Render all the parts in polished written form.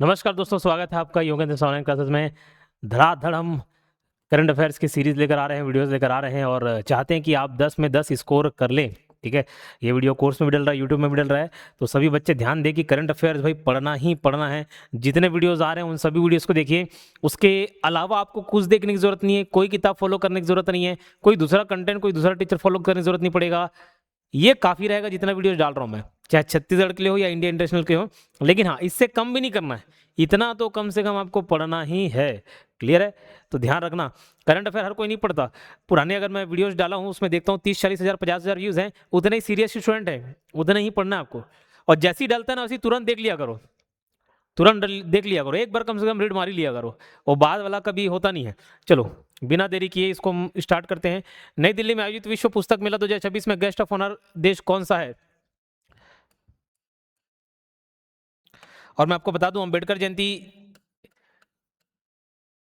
नमस्कार दोस्तों, स्वागत है आपका योगेंद्र ऑनलाइन क्लासेस में। धड़ाधड़ हम करंट अफेयर्स की सीरीज लेकर आ रहे हैं, वीडियोस लेकर आ रहे हैं और चाहते हैं कि आप 10 में 10 स्कोर कर लें। ठीक है, ये वीडियो कोर्स में भी डल रहा है, यूट्यूब में भी डल रहा है, तो सभी बच्चे ध्यान दें कि करंट अफेयर्स भाई पढ़ना ही पढ़ना है। जितने वीडियोस आ रहे हैं उन सभी वीडियोस को देखिए। उसके अलावा आपको कुछ देखने की जरूरत नहीं है, कोई किताब फॉलो करने की जरूरत नहीं है, कोई दूसरा कंटेंट, कोई दूसरा टीचर फॉलो करने की जरूरत नहीं पड़ेगा। ये काफ़ी रहेगा जितना वीडियोस डाल रहा हूँ मैं, चाहे छत्तीसगढ़ के लिए हो या इंडिया इंटरनेशनल के हो। लेकिन हाँ, इससे कम भी नहीं करना है, इतना तो कम से कम आपको पढ़ना ही है। क्लियर है? तो ध्यान रखना, करंट अफेयर हर कोई नहीं पढ़ता। पुराने अगर मैं वीडियोस डाला हूँ उसमें देखता हूँ 30-40 हज़ार 50 हज़ार व्यूज़ हैं, उतने ही सीरियस स्टूडेंट है, उतना ही पढ़ना है आपको। और जैसी डालता है ना वैसी तुरंत देख लिया करो, तुरंत देख लिया करो, एक बार कम से कम रीड मार ही लिया करो। वो बाद वाला कभी होता नहीं है। चलो बिना देरी किए इसको हम स्टार्ट करते हैं। नई दिल्ली में आयोजित विश्व पुस्तक मेला 2026 में गेस्ट ऑफ ऑनर देश कौन सा है? और मैं आपको बता दूं, अम्बेडकर जयंती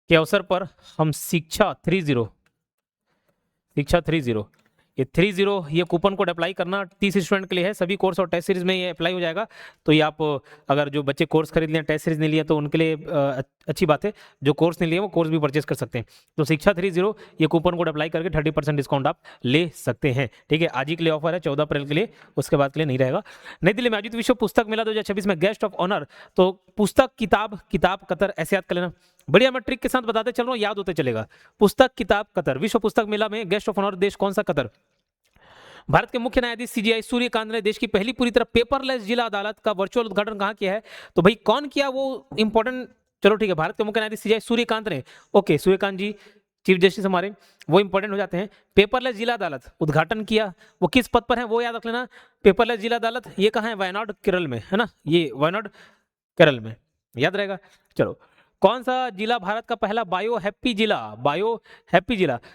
के अवसर पर हम शिक्षा 30 ये 30 ये कूपन कोड अप्लाई करना 30 स्टूडेंट के लिए है। सभी कोर्स और टेस्ट सीरीज में ये अप्लाई हो जाएगा। तो ये आप अगर जो बच्चे कोर्स खरीद लिया, टेस्ट सीरीज नहीं लिया, तो उनके लिए अच्छी बात है। जो कोर्स नहीं लिए वो कोर्स भी परचेस कर सकते हैं। तो शिक्षा 30 ये कूपन कोड अप्लाई करके 30% डिस्काउंट आप ले सकते हैं। ठीक है, आज ही के लिए ऑफर है, 14 अप्रैल के लिए, उसके बाद के लिए नहीं रहेगा। नई दिल्ली में आयोजित विश्व पुस्तक मेला 2026 में गेस्ट ऑफ ऑनर, तो पुस्तक किताब कतर, ऐसे याद कर लेना। बढ़िया, मैं ट्रिक के साथ बताते चल रहा हूँ, याद होते चलेगा। पुस्तक किताब कतर, विश्व पुस्तक मेला में गेस्ट ऑफ ऑनर देश कौन सा? कतर। भारत के मुख्य न्यायाधीश सीजीआई सूर्यकांत ने देश की पहली पूरी तरह पेपरलेस जिला अदालत का वर्चुअल उद्घाटन कहां किया है? तो भाई कौन किया वो इंपॉर्टेंट, चलो ठीक है, भारत के मुख्य न्यायाधीश सीजीआई सूर्यकांत ने, ओके, सूर्यकांत जी चीफ जस्टिस हमारे, वो इंपॉर्टेंट हो जाते हैं। पेपरलेस जिला अदालत उद्घाटन किया, वो किस पद पर है वो याद रख लेना। पेपरलेस जिला अदालत ये कहाँ है? वायनाड केरल में है ना, ये वायनाड केरल में, याद रहेगा। चलो, कौन सा जिला भारत का पहला बायो हैप्पी जिला?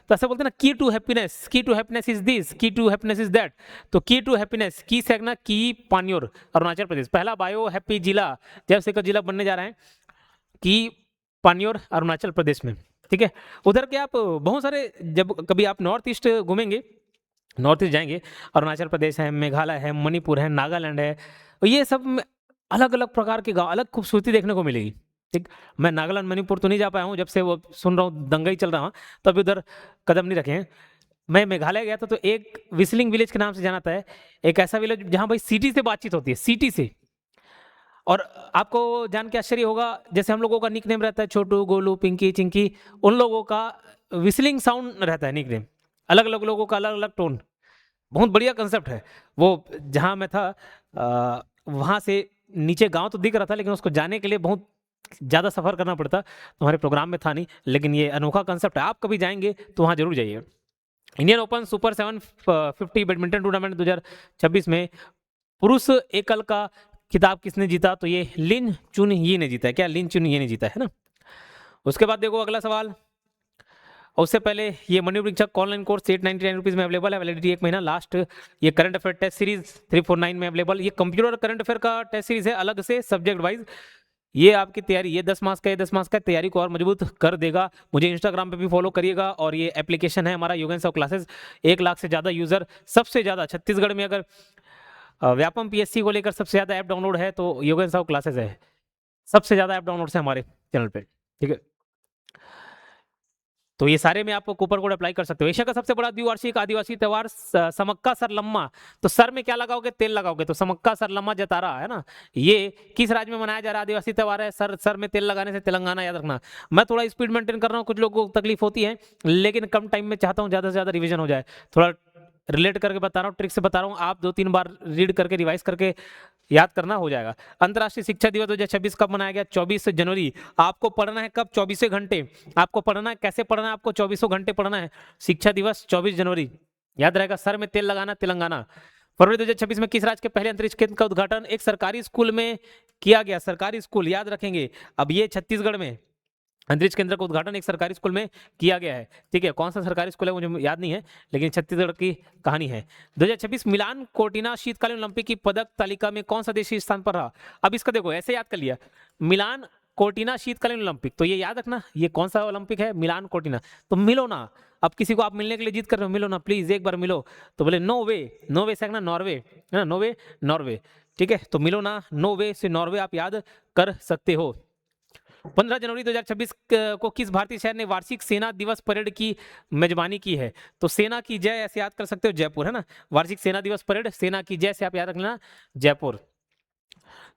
तो ऐसे बोलते हैं ना, की टू हैप्पीनेस इज दिस, की टू हैप्पीनेस इज दैट। तो की टू हैप्पीनेस, की से ना, की पान्योर, अरुणाचल प्रदेश, पहला बायो हैप्पी जिला जब से जिला बनने जा रहा है, की पान्योर, अरुणाचल प्रदेश में। ठीक है, उधर के आप बहुत सारे, जब कभी आप नॉर्थ ईस्ट घूमेंगे, नॉर्थ ईस्ट जाएंगे, अरुणाचल प्रदेश है, मेघालय है, मणिपुर है, नागालैंड है, ये सब में अलग अलग प्रकार के गाँव, अलग खूबसूरती देखने को मिलेगी। ठीक, मैं नागालैंड मणिपुर तो नहीं जा पाया हूँ, जब से वो सुन रहा हूँ दंगा ही चल रहा, तो अभी उधर कदम नहीं रखे हैं। मैं मेघालय गया था, तो एक विस्लिंग विलेज के नाम से जाना था, एक ऐसा विलेज जहाँ भाई सिटी से बातचीत होती है, सिटी से। और आपको जान के आश्चर्य होगा, जैसे हम लोगों का निक नेम रहता है छोटू, गोलू, पिंकी, चिंकी, उन लोगों का विस्लिंग साउंड रहता है निक नेम, अलग अलग लोगों का अलग अलग टोन। बहुत बढ़िया कंसेप्ट है वो। जहाँ मैं था वहाँ से नीचे गांव तो दिख रहा था, लेकिन उसको जाने के लिए बहुत ज़्यादा सफ़र करना पड़ता, तो हमारे प्रोग्राम में था नहीं, लेकिन ये अनोखा कंसेप्ट है। आप कभी जाएंगे तो वहाँ जरूर जाइए। Indian open super 750 badminton tournament 2026 में पुरुष एकल का खिताब किसने जीता? तो ये लिन चुन ये ने जीता है। क्या लिन चुन ये ने जीता है ना? उसके बाद देखो अगला सवाल। और उससे पहले ये मनी परीक्षक ऑनलाइन कोर्स 899 रुपीज़ में अवेलेबल है, वैलिडिटी 1 महीना लास्ट। ये करंट अफेयर टेस्ट सीरीज 349 में अवेलेबल। ये कंप्यूटर करंट अफेयर का टेस्ट सीरीज है, अलग से सब्जेक्ट वाइज। ये आपकी तैयारी, ये 10 मार्क्स का, ये 10 मार्क्स का तैयारी को और मजबूत कर देगा। मुझे इंस्टाग्राम पे भी फॉलो करिएगा, और ये एप्लीकेशन है हमारा योगेंद्र क्लासेस। 1 लाख से ज़्यादा यूज़र, सबसे ज़्यादा छत्तीसगढ़ में अगर व्यापम पीएससी को लेकर सबसे ज़्यादा ऐप डाउनलोड है तो योगेंद्र क्लासेस है। सबसे ज़्यादा ऐप डाउनलोड है हमारे चैनल पे। ठीक है, तो ये सारे में आप कूपन कोड अप्लाई कर सकते हो। एशिया का सबसे बड़ा द्विवार्षिक आदिवासी त्योहार समक्का सरलम्मा, तो सर में क्या लगाओगे? तेल लगाओगे, तो समक्का सरलम्मा जतारा है ना, ये किस राज्य में मनाया जा रहा है? आदिवासी त्योहार है। सर में तेल लगाने से तेलंगाना, याद रखना। मैं थोड़ा स्पीड मेंटेन कर रहा हूँ, कुछ लोगों को तकलीफ होती है, लेकिन कम टाइम में चाहता हूँ ज़्यादा से ज़्यादा रिविजन हो जाए। थोड़ा रिलेट करके बता रहा हूँ, ट्रिक से बता रहा हूँ, आप 2-3 बार रीड करके रिवाइज करके याद करना, हो जाएगा। अंतर्राष्ट्रीय शिक्षा दिवस 2026 कब मनाया गया? 24 जनवरी। आपको पढ़ना है कब? 24 घंटे आपको पढ़ना है। कैसे पढ़ना है आपको? 24 घंटे पढ़ना है। शिक्षा दिवस 24 जनवरी, याद रहेगा। सर में तेल लगाना, तेलंगाना। फरवरी 2026 में किस राज्य के पहले अंतरिक्ष केंद्र का उद्घाटन एक सरकारी स्कूल में किया गया? सरकारी स्कूल, याद रखेंगे। अब ये छत्तीसगढ़ में अंतरिक्ष केंद्र का उद्घाटन एक सरकारी स्कूल में किया गया है। ठीक है, कौन सा सरकारी स्कूल है मुझे याद नहीं है, लेकिन छत्तीसगढ़ की कहानी है। 2026 मिलान कोर्टिना शीतकालीन ओलंपिक की पदक तालिका में कौन सा देश इस स्थान पर रहा? अब इसका देखो, ऐसे याद कर लिया, मिलान कोर्टिना शीतकालीन ओलंपिक, तो ये याद रखना, ये कौन सा ओलंपिक है? Milan Cortina. तो मिलो ना, अब किसी को आप मिलने के लिए जीत कर रहे हो, मिलो ना प्लीज, एक बार मिलो। तो बोले नो वे, नो वे से नॉर्वे है ना, नो वे नॉर्वे। ठीक है, तो मिलो ना, नो वे से नॉर्वे आप याद कर सकते हो। 15 जनवरी 2026 को किस भारतीय शहर ने वार्षिक सेना दिवस परेड की मेजबानी की है? तो सेना की जय ऐसे याद कर सकते हो, जयपुर है ना। वार्षिक सेना दिवस परेड सेना की जय से आप याद रखना, जयपुर।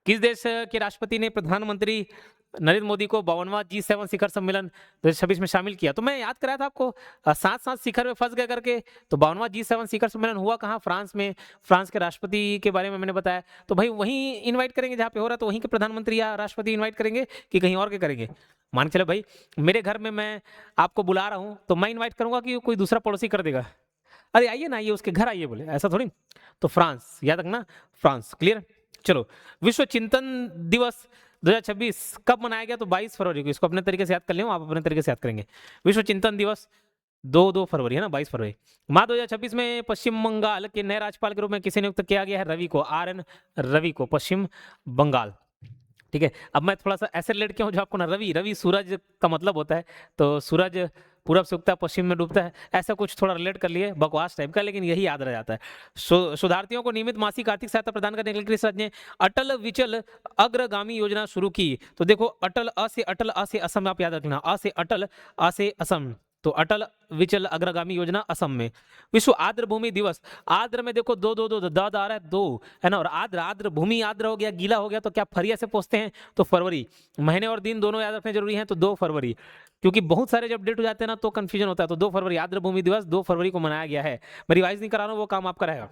किस देश के राष्ट्रपति ने प्रधानमंत्री नरेंद्र मोदी को 52वां G7 शिखर सम्मेलन 2026 में शामिल किया? तो मैं याद कराया था आपको, साथ साथ शिखर में फंस गए करके। तो 52वां G7 शिखर सम्मेलन हुआ कहाँ? फ्रांस में। फ्रांस के राष्ट्रपति के बारे में मैंने बताया, तो भाई वहीं इन्वाइट करेंगे जहाँ पे हो रहा है, तो वहीं के प्रधानमंत्री या राष्ट्रपति इन्वाइट करेंगे कि कहीं और के करेंगे? मान के चलो भाई, मेरे घर में मैं आपको बुला रहा हूँ तो मैं इन्वाइट करूंगा कि कोई दूसरा पड़ोसी कर देगा? अरे आइए ना, आइए उसके घर आइए बोले, ऐसा थोड़ी। तो फ्रांस याद रखना, फ्रांस। क्लियर? चलो, विश्व चिंतन दिवस 2026 कब मनाया गया? तो 22 फरवरी को। इसको अपने तरीके से याद कर लियो, आप अपने तरीके से याद करेंगे। विश्व चिंतन दिवस 2 फरवरी है ना, 22 फरवरी। मार्च 2026 में पश्चिम बंगाल के नए राज्यपाल के रूप में किसे नियुक्त किया गया है? रवि को, RN रवि को, पश्चिम बंगाल। ठीक है, अब मैं थोड़ा सा ऐसे रिलेट किया हूँ जो आपको ना, रवि रवि सूरज का मतलब होता है, तो सूरज पूरब से उगता है पश्चिम में डूबता है, ऐसा कुछ थोड़ा रिलेट कर लिए, बकवास टाइप का, लेकिन यही याद रह जाता है। शोधार्थियों को नियमित मासिक आर्थिक सहायता प्रदान करने के लिए किस राज्य ने अटल विचल अग्रगामी योजना शुरू की? तो देखो, अटल अ से असम, आप याद रखना, अ से अटल, अ से असम, तो अटल विचल अग्रगामी योजना असम में। विश्व आर्द्र भूमि दिवस, आर्द्र में देखो दो दो दो द आ रहा है, 2 है ना, और आर्द्र, आर्द्र भूमि, आर्द्र हो गया, गीला हो गया, तो क्या फरिया से पूछते हैं? तो फरवरी। महीने और दिन दोनों याद रखने जरूरी हैं, तो 2 फरवरी, क्योंकि बहुत सारे जब डेट हो जाते हैं ना तो कंफ्यूजन होता है। तो 2 फरवरी, आर्द्र भूमि दिवस 2 फरवरी को मनाया गया है। मैं रिवाइज नहीं करा रहा हूँ, वो काम आपका रहेगा।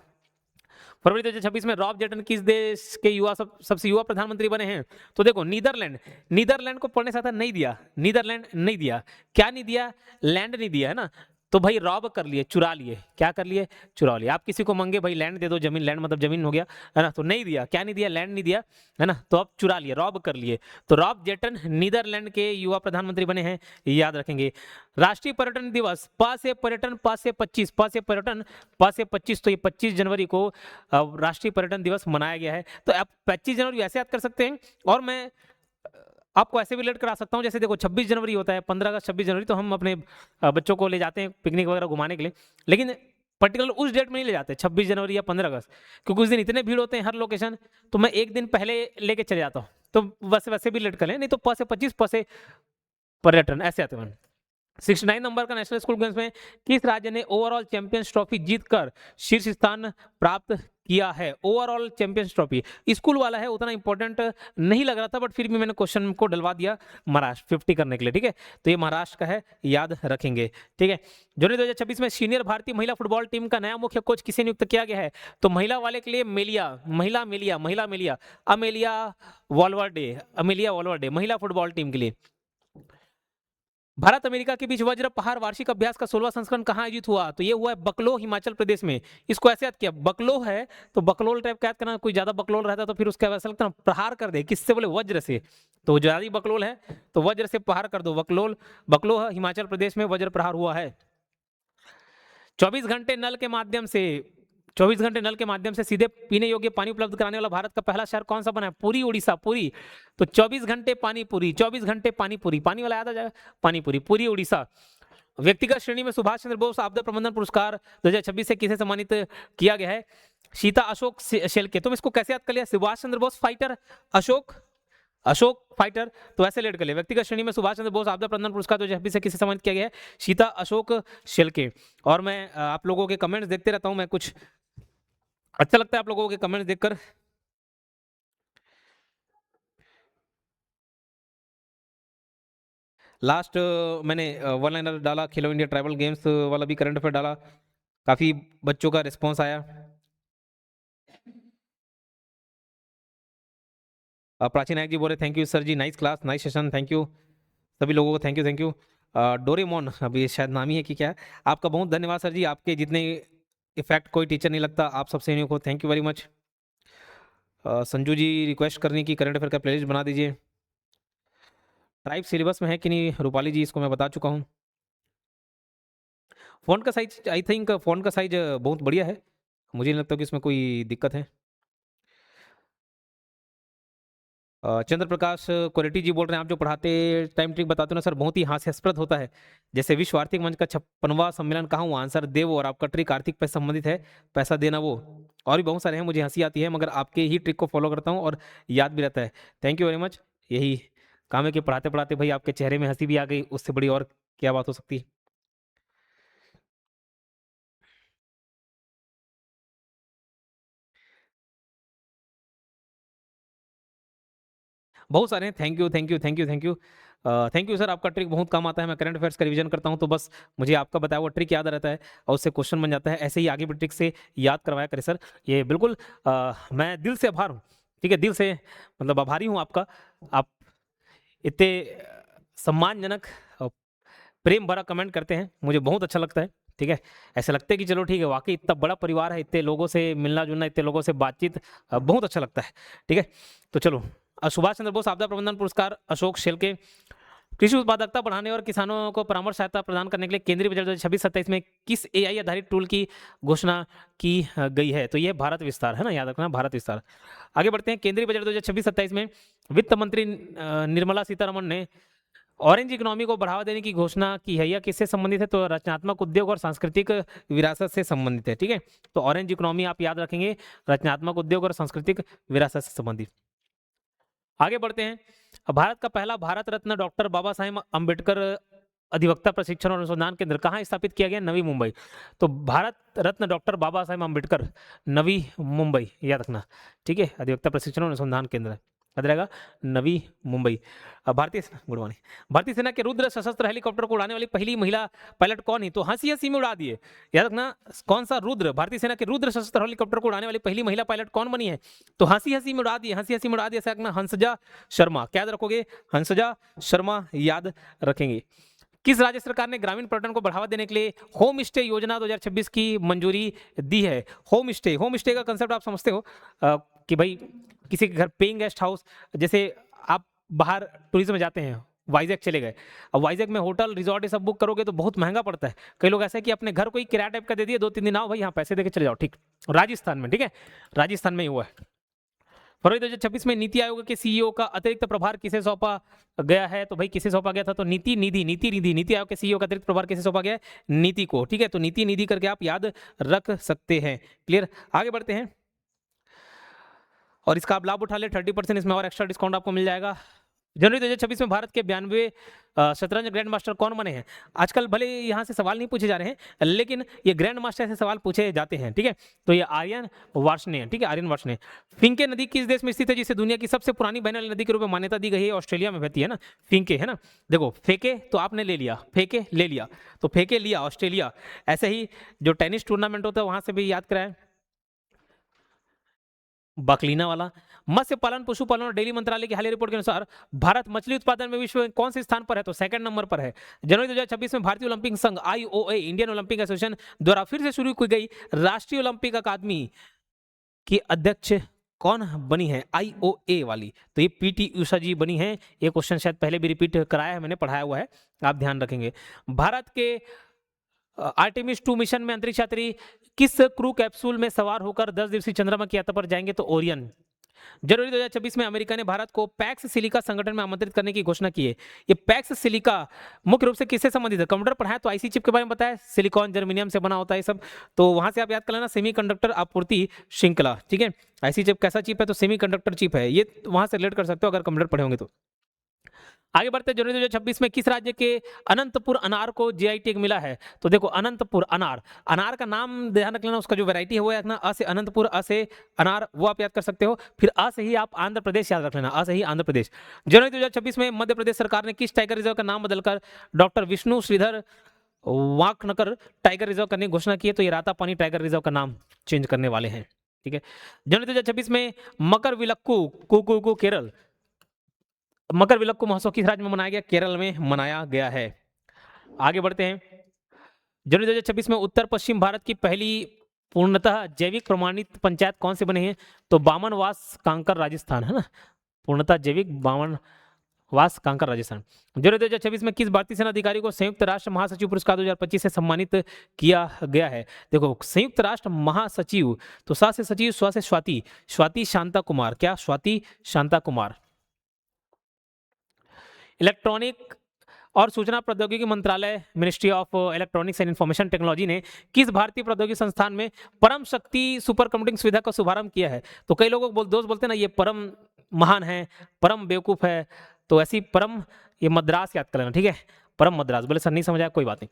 फरवरी 2026 में रॉब जेटन किस देश के युवा सबसे युवा प्रधानमंत्री बने हैं? तो देखो, नीदरलैंड। नीदरलैंड को पढ़ने से आता नहीं दिया, नीदरलैंड नहीं दिया, क्या नहीं दिया? लैंड नहीं दिया है ना। तो भाई रॉब कर लिए, चुरा लिए, क्या कर लिए? चुरा लिए। आप किसी को मंगे भाई लैंड दे दो, जमीन, लैंड मतलब जमीन हो गया है ना, तो नहीं दिया, क्या नहीं दिया? लैंड नहीं दिया है ना, तो अब चुरा लिए, रॉब कर लिए। तो रॉब जेटन नीदरलैंड के युवा प्रधानमंत्री बने हैं, याद रखेंगे। राष्ट्रीय पर्यटन दिवस, प से पर्यटन, प से 25, प से पर्यटन, प से 25, तो ये 25 जनवरी को राष्ट्रीय पर्यटन दिवस मनाया गया है। तो आप 25 जनवरी ऐसे याद कर सकते हैं, और मैं आपको ऐसे भी रिलेट करा सकता हूँ, जैसे देखो 26 जनवरी होता है, 15 अगस्त, 26 जनवरी, तो हम अपने बच्चों को ले जाते हैं पिकनिक वगैरह घुमाने के लिए, लेकिन पर्टिकुलर उस डेट में नहीं ले जाते, 26 जनवरी या 15 अगस्त, क्योंकि उस दिन इतने भीड़ होते हैं हर लोकेशन, तो मैं एक दिन पहले लेके चले जाता हूँ। तो वैसे वैसे भी रिलेट कर लें, नहीं तो प से 25, प से पर्यटन, ऐसे आते हैं। 69 नंबर का नेशनल स्कूल गेम्स में किस राज्य ने ओवरऑल चैंपियंस ट्रॉफी जीतकर शीर्ष स्थान प्राप्त किया है? ओवरऑल चैंपियंस ट्रॉफी स्कूल वाला है, उतना इंपॉर्टेंट नहीं लग रहा था, बट फिर भी मैंने क्वेश्चन को डलवा दिया महाराष्ट्र 50 करने के लिए। ठीक है, तो ये महाराष्ट्र का है, याद रखेंगे। ठीक है, जनवरी 2026 में सीनियर भारतीय महिला फुटबॉल टीम का नया मुख्य कोच किसे नियुक्त किया गया है? तो महिला वाले के लिए मेलिया, महिला मेलिया, अमेलिया वॉलवर्डे, महिला फुटबॉल टीम के लिए। भारत अमेरिका के बीच वज्र पहाड़ वार्षिक अभ्यास का 16वां संस्करण कहाँ आयोजित हुआ? तो ये हुआ है बकलो, हिमाचल प्रदेश में। इसको ऐसे याद किया, बकलो है तो बकलोल टाइप का याद करना, कोई ज्यादा बकलोल रहता तो फिर उसका वैसा लगता ना, प्रहार कर दे, किससे? बोले वज्र से, तो ज्यादा बकलोल है तो वज्र से प्रहार कर दो, बकलोल, बकलो है, हिमाचल प्रदेश में वज्र प्रहार हुआ है। 24 घंटे नल के माध्यम से 24 घंटे नल के माध्यम से सीधे पीने योग्य पानी उपलब्ध कराने वाला भारत का पहला शहर कौन सा बना है? पुरी, उड़ीसा, पुरी। तो 24 घंटे पानी पूरी, 24 घंटे पानी पूरी, पानी वाला याद आ जाएगा, पानी पूरी, पुरी, उड़ीसा। व्यक्तिगत श्रेणी में सुभाष चंद्र बोस आपदा प्रबंधन पुरस्कार 2026 से किसे सम्मानित किया गया है? सीता अशोक शेलके। तुम इसको कैसे याद कर लिया? सुभाष चंद्र बोस फाइटर, अशोक फाइटर, तो ऐसे लेट कर लिया। व्यक्तिगत श्रेणी में सुभाष चंद्र बोस आपदा प्रबंधन पुरस्कार 2026 से किसे सम्मानित किया गया है? सीता अशोक शेलके। और मैं आप लोगों के कमेंट्स देखते रहता हूं, मैं कुछ अच्छा लगता है आप लोगों के कमेंट्स देखकर। लास्ट मैंने वन लाइनर डाला, खेलो इंडिया ट्राइबल गेम्स वाला भी करंट अफेयर डाला, काफी बच्चों का रिस्पॉन्स आया। प्राचीन नायक जी बोले thank you sir ji, nice class, nice session, thank you सभी लोगों को, thank you thank you. Doraemon, अभी शायद नाम ही है कि क्या है, आपका बहुत धन्यवाद सर जी, आपके जितने इफेक्ट कोई टीचर नहीं लगता, आप सबसे को thank you very much. Sanju ji request करनी कि करंट अफेयर का प्लेलिस्ट बना दीजिए। ट्राइब सिलेबस में है कि नहीं रूपाली जी, इसको मैं बता चुका हूँ। फ़ॉन्ट का साइज, आई थिंक फ़ॉन्ट का साइज बहुत बढ़िया है, मुझे नहीं लगता कि इसमें कोई दिक्कत है। चंद्र प्रकाश क्वालिटी जी बोल रहे हैं, आप जो पढ़ाते टाइम ट्रिक बताते हो ना सर, बहुत ही हास्यास्पद होता है। जैसे विश्व आर्थिक मंच का 56वां सम्मेलन कहाँ हुआ? आंसर देव, और आपका ट्रिक आर्थिक पे संबंधित है, पैसा देना वो, और भी बहुत सारे हैं, मुझे हंसी आती है, मगर आपके ही ट्रिक को फॉलो करता हूँ और याद भी रहता है। थैंक यू वेरी मच, यही काम है कि पढ़ाते पढ़ाते भाई आपके चेहरे में हंसी भी आ गई, उससे बड़ी और क्या बात हो सकती है। बहुत सारे हैं। Thank you thank you thank you thank you thank you sir, आपका ट्रिक बहुत काम आता है। मैं करंट अफेयर्स का रिवीजन करता हूँ तो बस मुझे आपका बताया हुआ ट्रिक याद रहता है और उससे क्वेश्चन बन जाता है। ऐसे ही आगे भी ट्रिक से याद करवाया करें सर, ये बिल्कुल मैं दिल से आभार हूँ, ठीक है, दिल से मतलब आभारी हूँ आपका। आप इतने सम्मानजनक और प्रेम भरा कमेंट करते हैं, मुझे बहुत अच्छा लगता है, ठीक है। ऐसा लगता है कि चलो ठीक है, वाकई इतना बड़ा परिवार है, इतने लोगों से मिलना जुलना, इतने लोगों से बातचीत, बहुत अच्छा लगता है, ठीक है। तो चलो, सुभाष चंद्र बोस आपदा प्रबंधन पुरस्कार, अशोक शेलके, कृषि उत्पादकता बढ़ाने और किसानों को परामर्श सहायता प्रदान करने के लिए केंद्रीय बजट 2026-27 में किस एआई आधारित टूल की घोषणा की गई है? तो यह भारत विस्तार है ना, याद रखना, भारत विस्तार। आगे बढ़ते हैं। केंद्रीय बजट 2026-27 में वित्त मंत्री निर्मला सीतारमण ने ऑरेंज इकोनॉमी को बढ़ावा देने की घोषणा की है। यह किससे संबंधित है? तो रचनात्मक उद्योग और सांस्कृतिक विरासत से संबंधित है, ठीक है। तो ऑरेंज इकोनॉमी आप याद रखेंगे, रचनात्मक उद्योग और सांस्कृतिक विरासत से संबंधित। आगे बढ़ते हैं। भारत का पहला भारत रत्न डॉक्टर बाबा साहेब अम्बेडकर अधिवक्ता प्रशिक्षण और अनुसंधान केंद्र कहाँ स्थापित किया गया? नवी मुंबई। तो भारत रत्न डॉक्टर बाबा साहेब अम्बेडकर, नवी मुंबई, याद रखना, ठीक है। अधिवक्ता प्रशिक्षण और अनुसंधान केंद्र याद रहेगा, नवी मुंबई। भारतीय गुड मॉर्निंग। भारतीय सेना के रुद्र सशस्त्र हेलीकॉप्टर को उड़ाने वाली पहली महिला पायलट कौन है? तो हंसी हंसी में उड़ा दिए, याद रखना, कौन सा? रुद्र। भारतीय सेना के रुद्र सशस्त्र हेलीकॉप्टर को उड़ाने वाली पहली महिला पायलट कौन बनी है? तो हंसी हंसी में उड़ा दिए, हंसी हंसी में उड़ा दिया, ऐसा हंसजा शर्मा। क्या याद रखोगे? हंसजा शर्मा याद रखेंगे। किस राज्य सरकार ने ग्रामीण पर्यटन को बढ़ावा देने के लिए होम स्टे योजना 2026 की मंजूरी दी है? होम स्टे, होम स्टे का कंसेप्ट आप समझते हो कि भाई किसी के घर पेइंग गेस्ट हाउस, जैसे आप बाहर टूरिज्म में जाते हैं, वाइजैक चले गए, अब वाइजैक में होटल रिजॉर्ट ये सब बुक करोगे तो बहुत महंगा पड़ता है। कई लोग ऐसे कि अपने घर को ही किराया टाइप का दे दिए, 2-3 दिन आओ भाई, यहाँ पैसे देके चले जाओ, ठीक। राजस्थान में, ठीक है, राजस्थान में ही हुआ है। फरवरी 2026 में नीति आयोग के सीईओ का अतिरिक्त प्रभार किसे सौंपा गया है? तो भाई किसे सौंपा गया था? तो नीति निधि, नीति निधि, नीति आयोग के सीईओ का अतिरिक्त प्रभार किसे सौंपा गया है? नीति को, ठीक है। तो नीति निधि करके आप याद रख सकते हैं। क्लियर? आगे बढ़ते हैं और इसका आप लाभ उठा ले, 30% इसमें और एक्स्ट्रा डिस्काउंट आपको मिल जाएगा। जनवरी 2026 में भारत के 92 शतरंज ग्रैंड मास्टर कौन बने हैं? आजकल भले यहाँ से सवाल नहीं पूछे जा रहे हैं, लेकिन ये ग्रैंड मास्टर से सवाल पूछे जाते हैं, ठीक है। तो ये आर्यन वार्ष्णेय, ठीक है, आर्यन वार्ष्णेय। फिंके नदी किस देश में स्थित है, जिसे दुनिया की सबसे पुरानी बहने वाली नदी के रूप में मान्यता दी गई है? ऑस्ट्रेलिया में बहती है ना फिंके, है ना। देखो, फेंके तो आपने ले लिया, फेंके ले लिया, तो फेंके लिया ऑस्ट्रेलिया। ऐसे ही जो टेनिस टूर्नामेंट होता है वहां से भी याद कराए, बकलीना वाला। मत्स्य पालन, पशुपालन और डेयरी मंत्रालय की हालिया रिपोर्ट के अनुसार भारत मछली उत्पादन में विश्व में कौन से स्थान पर है? तो सेकंड नंबर पर है। जनवरी 2026 में भारतीय ओलंपिक संघ आईओए, इंडियन ओलंपिक एसोसिएशन द्वारा फिर से शुरू की गई राष्ट्रीय ओलंपिक अकादमी की अध्यक्ष कौन बनी है? आईओए वाली, तो ये पीटी उषा जी बनी है। ये क्वेश्चन शायद पहले भी रिपीट कराया है, मैंने पढ़ाया हुआ है, आप ध्यान रखेंगे। भारत के आर्टेमिस 2 मिशन में अंतरिक्ष यात्री किस क्रू कैप्सूल में सवार होकर 10 दिवसीय चंद्रमा की यात्रा पर जाएंगे? तो ओरियन। जनवरी 2026 में अमेरिका ने भारत को पैक्स सिलिका संगठन में आमंत्रित करने की घोषणा की है। ये पैक्स सिलिका मुख्य रूप से किससे संबंधित है? कंप्यूटर पढ़ाया तो आईसी चिप के बारे में बताया, सिलिकॉन जर्मेनियम से बना होता है सब, तो वहां से आप याद कर लेना, सेमीकंडक्टर आपूर्ति श्रृंखला, ठीक है। आईसी चिप कैसा चिप है? तो सेमीकंडक्टर चिप है, ये वहां से रिलेट कर सकते हो अगर कंप्यूटर पढ़े होंगे तो। आगे बढ़ते जनवरी 2026 में किस राज्य के अनंतपुर अनार को जीआई टैग मिला है? तो देखो, अनंतपुर अनार, अनार का नाम ध्यान रख लेना, उसका जो वैरायटी है वो याद रखना, अ से अनंतपुर, अ से अनार, वो आप याद कर सकते हो। फिर अ से ही आप आंध्र प्रदेश याद रख लेना, अ से ही आंध्र प्रदेश। जनवरी 2026 में मध्य प्रदेश सरकार ने किस टाइगर रिजर्व का नाम बदलकर doctor Vishnu Shridhar Wakankar tiger reserve करने की घोषणा की है? तो ये रातापानी टाइगर रिजर्व का नाम चेंज करने वाले हैं, ठीक है। जनवरी 2026 में मकर विलक्कू कुकू केरल, मकर विलक्कू महोत्सव किस राज्य में मनाया गया? केरल में मनाया गया है। आगे बढ़ते हैं। जनवरी 2026 में उत्तर पश्चिम भारत की पहली पूर्णतः जैविक प्रमाणित पंचायत कौन से बने हैं? तो बामनवास कांकर राजस्थान, है ना, पूर्णतः जैविक बामनवास कांकर राजस्थान। जनवरी 2026 में किस भारतीय सेना अधिकारी को संयुक्त राष्ट्र महासचिव पुरस्कार 2025 से सम्मानित किया गया है? देखो, संयुक्त राष्ट्र महासचिव, तो सा से सचिव, स्वा से स्वाति, स्वाति शांता कुमार, क्या? स्वाति शांता कुमार। इलेक्ट्रॉनिक और सूचना प्रौद्योगिकी मंत्रालय, ministry of electronics and information technology ने किस भारतीय प्रौद्योगिकी संस्थान में परम शक्ति सुपर कंप्यूटिंग सुविधा का शुभारंभ किया है? तो कई लोगों को दोस्त बोलते हैं ना, ये परम महान है, परम बेवकूफ है, तो ऐसी परम, ये मद्रास याद कर लेना, ठीक है, परम मद्रास। बोले सर नहीं समझ आया, कोई बात नहीं।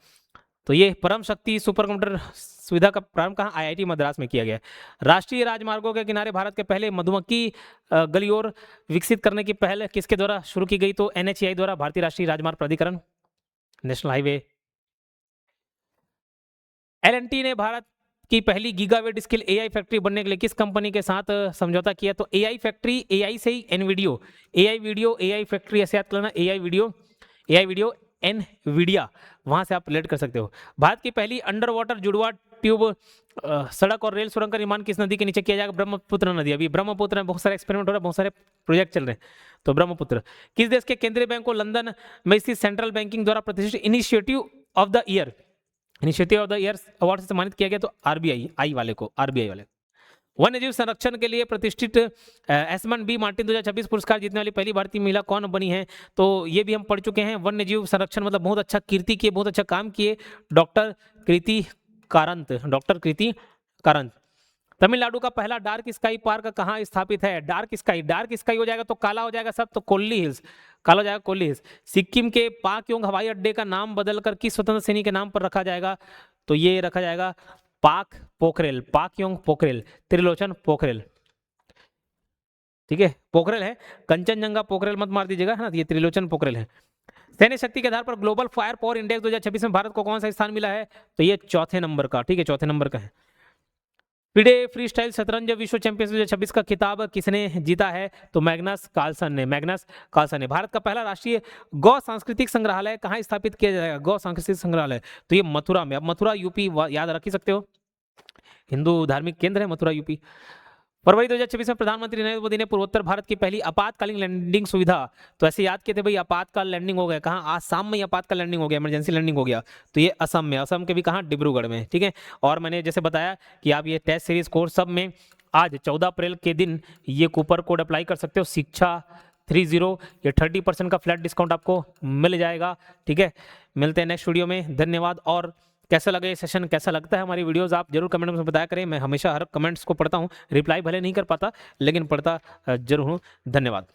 तो ये परम शक्ति सुपर कंप्यूटर सुविधा का प्रारंभ कहाँ, आईआईटी मद्रास में किया गया है। राष्ट्रीय राजमार्गों के किनारे भारत के पहले मधुमक्खी गलियोर विकसित करने की पहल किसके द्वारा शुरू की गई, तो एनएचएआई द्वारा, भारतीय राष्ट्रीय राजमार्ग प्राधिकरण, नेशनल हाईवे। एलएनटी ने भारत की पहली गीगावेट स्केल एआई फैक्ट्री बनने के लिए किस कंपनी के साथ समझौता किया, तो एआई फैक्ट्री, एआई से ही एनवीडियो, एआई वीडियो एआई फैक्ट्री ऐसे याद करना, एआई वीडियो एनवीडिया, वहां से आप रिलेट कर सकते हो। भारत की पहली अंडर वाटर जुड़वा ट्यूब सड़क और रेल सुरंग का निर्माण किस नदी के नीचे किया जाएगा, ब्रह्मपुत्र नदी। अभी ब्रह्मपुत्र में बहुत सारे एक्सपेरिमेंट हो रहे हैं, बहुत सारे प्रोजेक्ट चल रहे हैं, तो ब्रह्मपुत्र। किस देश के केंद्रीय बैंक को लंदन में स्थित सेंट्रल बैंकिंग द्वारा प्रतिष्ठित initiative of the year award से सम्मानित किया गया, तो आरबीआई वाले को, आरबीआई वाले। वन्य जीव संरक्षण के लिए प्रतिष्ठित एस्मंड बी मार्टिन 2026 पुरस्कार जीतने वाली पहली भारतीय महिला कौन बनी है, तो ये भी हम पढ़ चुके हैं। वन्य जीव संरक्षण मतलब बहुत अच्छा कीर्ति किए, बहुत अच्छा काम किए, डॉक्टर कृति कारंत। तमिलनाडु का पहला डार्क स्काई पार्क कहाँ स्थापित है, डार्क स्काई हो जाएगा तो काला हो जाएगा सब, तो कोल्ली हिल्स, काला हो जाएगा कोल्ली हिल्स। सिक्किम के पाकयोंग हवाई अड्डे का नाम बदलकर किस स्वतंत्र सैनिक के नाम पर रखा जाएगा, तो ये रखा जाएगा पाकयोंग पोखरेल, त्रिलोचन पोखरेल, ठीक है, पोखरेल है, कंचनजंगा पोखरेल मत मार दीजिएगा, है ना, ये त्रिलोचन पोखरेल है। सैन्य शक्ति के आधार पर ग्लोबल फायर पावर इंडेक्स 2026 में भारत को कौन सा स्थान मिला है, तो ये चौथे नंबर का, ठीक है, चौथे नंबर का है। फिडे फ्री स्टाइल शतरंज विश्व चैंपियनशिप 2026 का खिताब किसने जीता है, तो मैग्नस कार्लसन ने। भारत का पहला राष्ट्रीय गौ सांस्कृतिक संग्रहालय कहाँ स्थापित किया जाएगा, गौ सांस्कृतिक संग्रहालय, तो ये मथुरा में। अब मथुरा यूपी याद रख ही सकते हो, हिंदू धार्मिक केंद्र है मथुरा यूपी। फरवरी 2026 में प्रधानमंत्री नरेंद्र मोदी ने पूर्वोत्तर भारत की पहली आपातकालीन लैंडिंग सुविधा, तो ऐसे याद किए थे भाई, आपातकाल लैंडिंग हो गया कहाँ, आसाम में आपातकाल लैंडिंग हो गया, इमरजेंसी लैंडिंग हो गया, तो ये असम में, असम के भी कहाँ, डिब्रूगढ़ में, ठीक है। और मैंने जैसे बताया कि आप ये टेस्ट सीरीज कोर्स सब में आज 14 अप्रैल के दिन ये कूपन कोड अप्लाई कर सकते हो, शिक्षा 30, ये 30% का फ्लैट डिस्काउंट आपको मिल जाएगा, ठीक है। मिलते हैं नेक्स्ट वीडियो में, धन्यवाद। और कैसा लगा ये सेशन, कैसा लगता है हमारी वीडियोस, आप जरूर कमेंट में बताया करें। मैं हमेशा हर कमेंट्स को पढ़ता हूँ, रिप्लाई भले नहीं कर पाता लेकिन पढ़ता जरूर हूँ। धन्यवाद।